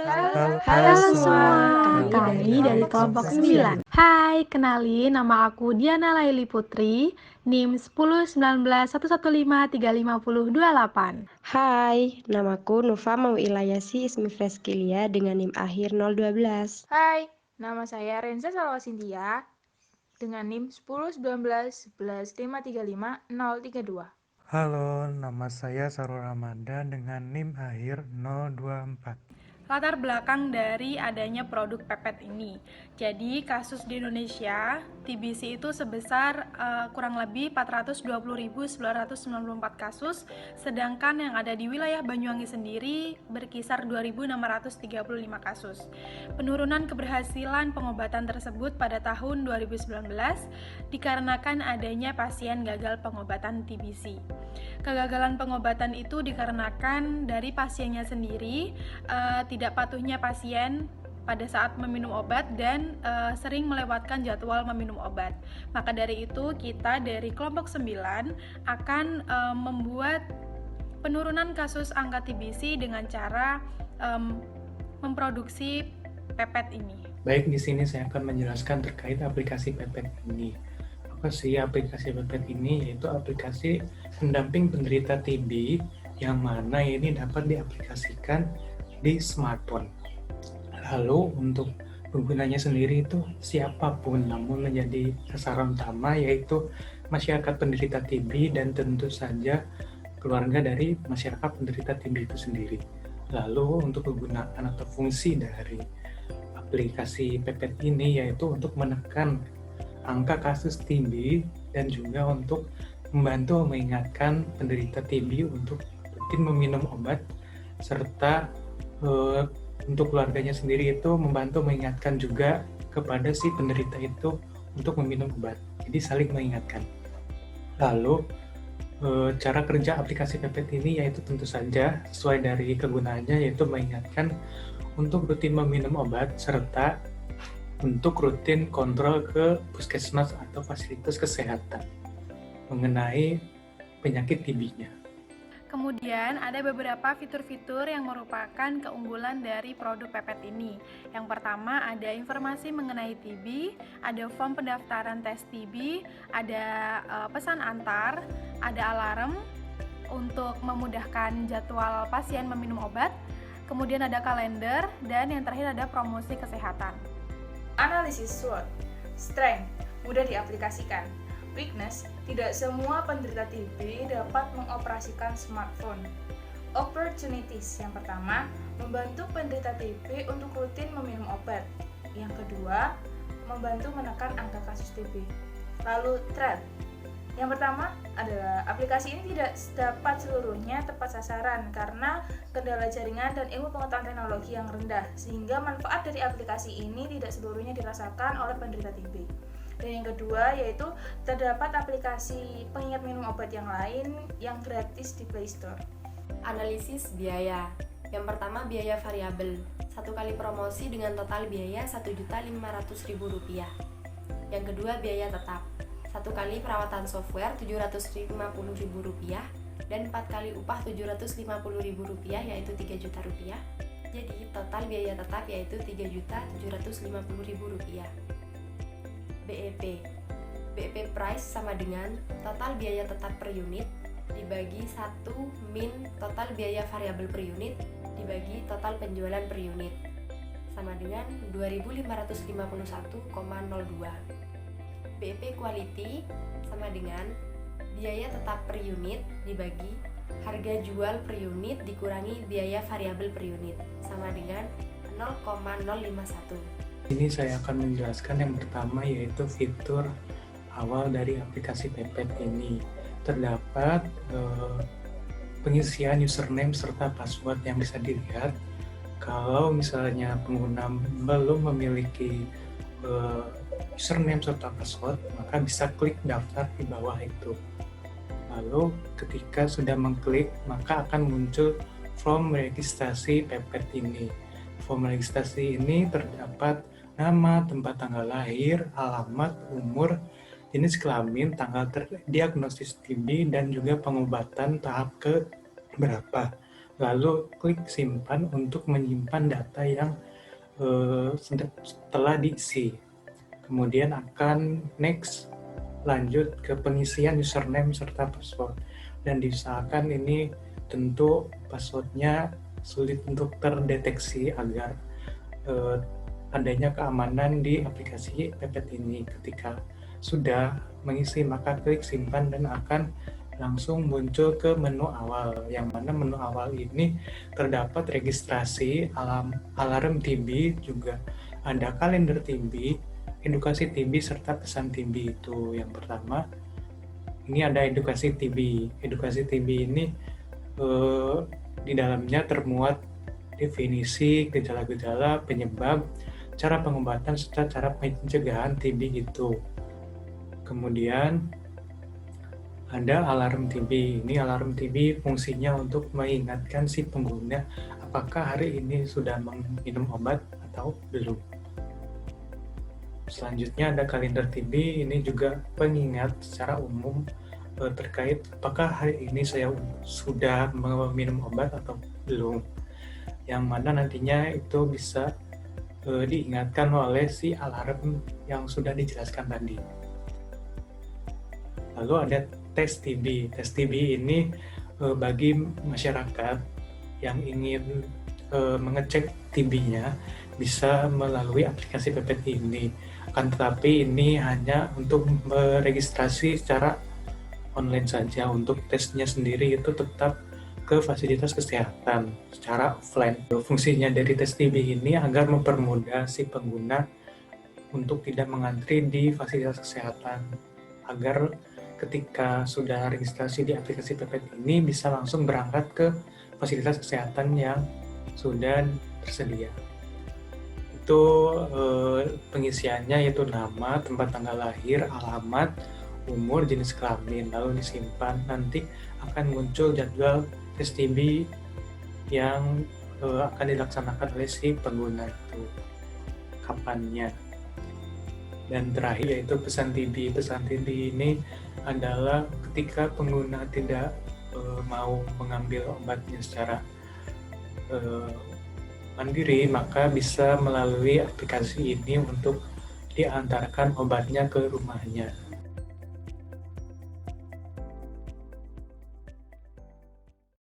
Halo Halo semua, semua, kami dari kelompok 9. Hai, kenalin nama aku Diana Laili Putri, NIM 101911535028. Hai, namaku Nufa Mauilayasi Ismi Freskilia dengan NIM akhir 012. Hai, nama saya Renza Salwasintia dengan NIM 1019111535 032. Halo, nama saya Sarul Ramadan dengan NIM akhir 024. Latar belakang dari adanya produk pepet ini. Jadi kasus di Indonesia TBC itu sebesar kurang lebih 420.994 kasus, sedangkan yang ada di wilayah Banyuwangi sendiri berkisar 2.635 kasus. Penurunan keberhasilan pengobatan tersebut pada tahun 2019 dikarenakan adanya pasien gagal pengobatan TBC. Kegagalan pengobatan itu dikarenakan dari pasiennya sendiri tidak patuhnya pasien pada saat meminum obat dan sering melewatkan jadwal meminum obat. Maka dari itu kita dari kelompok 9 akan membuat penurunan kasus angka TBC dengan cara memproduksi pepet ini. Baik, di sini saya akan menjelaskan terkait aplikasi pepet ini. Apa sih aplikasi pepet ini? Yaitu aplikasi pendamping penderita TB yang mana ini dapat diaplikasikan di smartphone. Lalu untuk penggunanya sendiri itu siapapun, namun menjadi sasaran utama yaitu masyarakat penderita TB dan tentu saja keluarga dari masyarakat penderita TB itu sendiri. Lalu untuk penggunaan atau fungsi dari aplikasi pepet ini yaitu untuk menekan angka kasus TB dan juga untuk membantu mengingatkan penderita TB untuk rutin meminum obat serta untuk keluarganya sendiri itu membantu mengingatkan juga kepada si penderita itu untuk meminum obat. Jadi saling mengingatkan. Lalu cara kerja aplikasi pepet ini yaitu tentu saja sesuai dari kegunaannya yaitu mengingatkan untuk rutin meminum obat serta untuk rutin kontrol ke puskesmas atau fasilitas kesehatan mengenai penyakit TB-nya. Kemudian ada beberapa fitur-fitur yang merupakan keunggulan dari produk pepet ini. Yang pertama ada informasi mengenai TB, ada form pendaftaran tes TB, ada pesan antar, ada alarm untuk memudahkan jadwal pasien meminum obat, kemudian ada kalender, dan yang terakhir ada promosi kesehatan. Analisis SWOT. Strength, mudah diaplikasikan. Weakness, tidak semua penderita TB dapat mengoperasikan smartphone. Opportunities, yang pertama, membantu penderita TB untuk rutin meminum obat. Yang kedua, membantu menekan angka kasus TB. Lalu threat. Yang pertama adalah aplikasi ini tidak dapat seluruhnya tepat sasaran karena kendala jaringan dan ilmu pengetahuan teknologi yang rendah, sehingga manfaat dari aplikasi ini tidak seluruhnya dirasakan oleh penderita TB. Dan yang kedua yaitu terdapat aplikasi pengingat minum obat yang lain yang gratis di Play Store. Analisis biaya. Yang pertama biaya variabel. Satu kali promosi dengan total biaya Rp1.500.000. Yang kedua biaya tetap. Satu kali perawatan software Rp750.000 dan 4 kali upah Rp750.000 yaitu Rp3.000.000. Jadi total biaya tetap yaitu Rp3.750.000. BEP. BEP price sama dengan total biaya tetap per unit dibagi 1 min total biaya variabel per unit dibagi total penjualan per unit sama dengan 2.551,02. BEP quality sama dengan biaya tetap per unit dibagi harga jual per unit dikurangi biaya variabel per unit sama dengan 0,051. Ini saya akan menjelaskan yang pertama yaitu fitur awal dari aplikasi pepet ini. Terdapat pengisian username serta password yang bisa dilihat. Kalau misalnya pengguna belum memiliki username serta password, maka bisa klik daftar di bawah itu. Lalu ketika sudah mengklik, maka akan muncul form registrasi pepet ini. Form registrasi ini terdapat nama, tempat tanggal lahir, alamat, umur, jenis kelamin, tanggal diagnosis TB, dan juga pengobatan tahap ke berapa. lalu klik simpan untuk menyimpan data yang setelah diisi. Kemudian akan next, lanjut ke pengisian username serta password. Dan diusahakan ini tentu passwordnya sulit untuk terdeteksi agar adanya keamanan di aplikasi Pepet ini. Ketika sudah mengisi maka klik simpan dan akan langsung muncul ke menu awal, yang mana menu awal ini terdapat registrasi, alarm TB, juga ada kalender TB, edukasi TB, serta pesan TB. Itu yang pertama. Ini ada edukasi TB. Edukasi TB ini di dalamnya termuat definisi, gejala-gejala, penyebab, cara pengobatan, serta cara pencegahan TB itu. Kemudian ada alarm TB. Ini alarm TB fungsinya untuk mengingatkan si pengguna apakah hari ini sudah minum obat atau belum. Selanjutnya ada kalender TB. Ini juga pengingat secara umum terkait apakah hari ini saya sudah minum obat atau belum. Yang mana nantinya itu bisa diingatkan oleh si alarm yang sudah dijelaskan tadi. Lalu ada tes TB. Tes TB ini bagi masyarakat yang ingin mengecek TB-nya bisa melalui aplikasi Pepet ini. Akan tetapi ini hanya untuk meregistrasi secara online saja. Untuk tesnya sendiri itu tetap ke fasilitas kesehatan secara offline. Fungsinya dari tes TB ini agar mempermudah si pengguna untuk tidak mengantri di fasilitas kesehatan, agar ketika sudah registrasi di aplikasi Pepet ini bisa langsung berangkat ke fasilitas kesehatan yang sudah tersedia. Itu pengisiannya, yaitu nama, tempat tanggal lahir, alamat, umur, jenis kelamin, lalu disimpan. Nanti akan muncul jadwal tes TB yang akan dilaksanakan oleh si pengguna itu, kapannya. Dan terakhir yaitu pesan TB. Pesan TB ini adalah ketika pengguna tidak mau mengambil obatnya secara mandiri, maka bisa melalui aplikasi ini untuk diantarkan obatnya ke rumahnya.